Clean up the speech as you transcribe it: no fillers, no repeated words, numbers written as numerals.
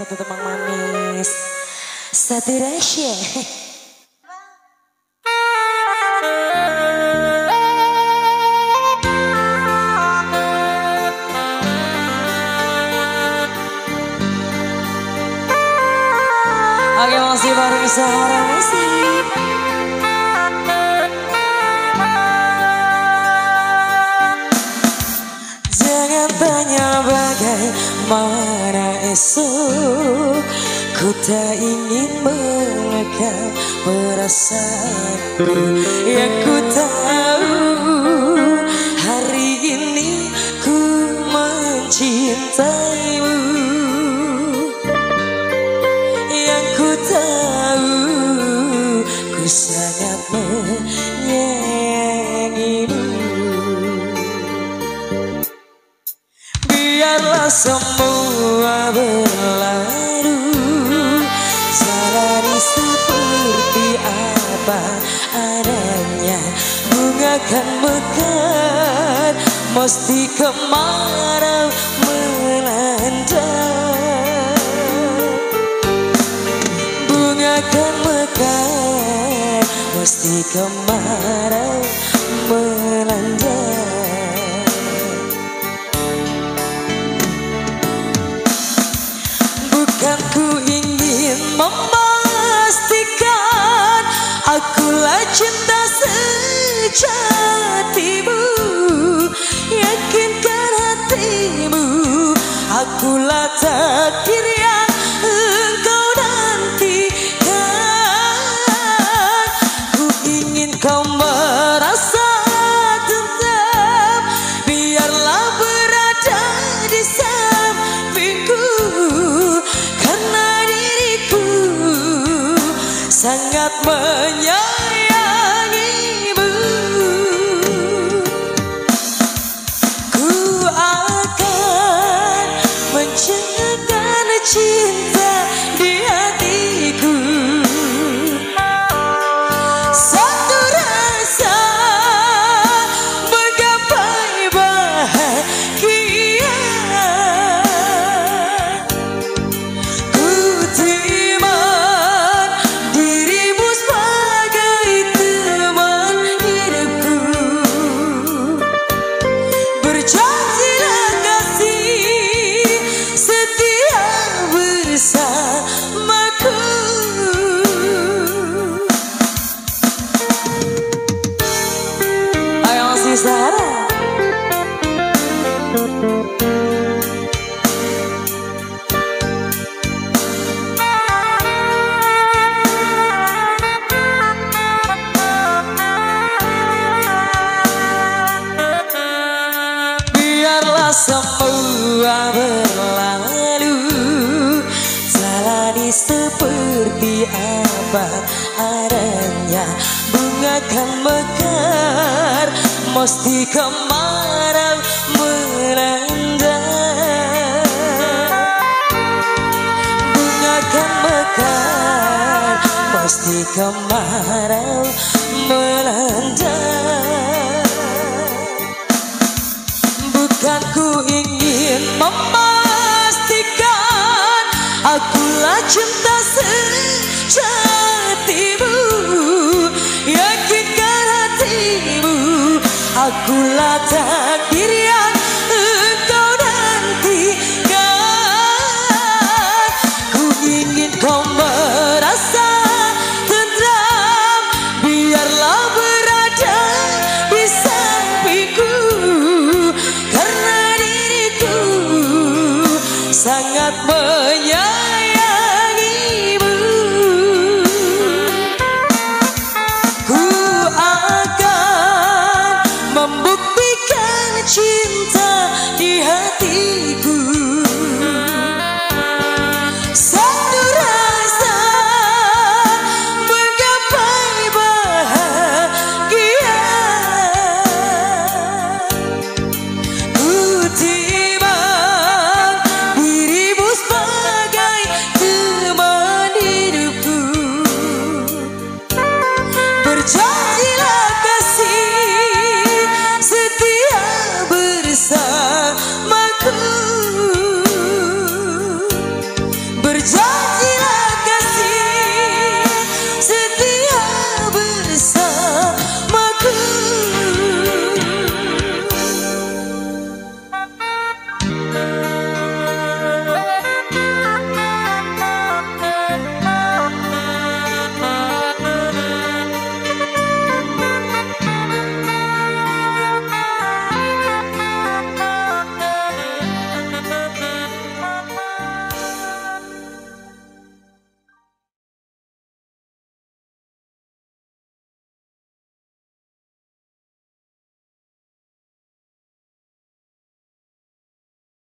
satu teman manis, satu rahasia. Oke, masih bareng Sahara Musik. Jangan tanya bagaimana esok, ku tak ingin mengekang perasaanku. Yang ku tahu hari ini ku mencintaimu. Yang ku tahu ku sangat menyayangimu. Biarlah semua berlalu, jalani seperti apa adanya. Bunga kan mekar, mesti kemarau melanda. Bunga kan mekar, mesti kemarau melanda. Ku ingin memastikan akulah cinta sejatimu. Yakinkan hatimu, akulah takdir yang engkau nantikan. Ku ingin kau merasa tenang, biarlah berada di sampingku. Sangat menyayangimu. Ku akan menjaga cinta di hatiku. Satu rasa menggapai bahagia. Ku terima bersamaku. Ayo masih Sahara. Biarlah semua berlalu, jalani seperti apa adanya. Bunga kan mekar, mesti kemarau melanda. Bunga kan mekar, mesti kemarau melanda. Bukan ku ingin memastikan akulah cinta sejatimu. Yakinkan hatimu, akulah takdir yang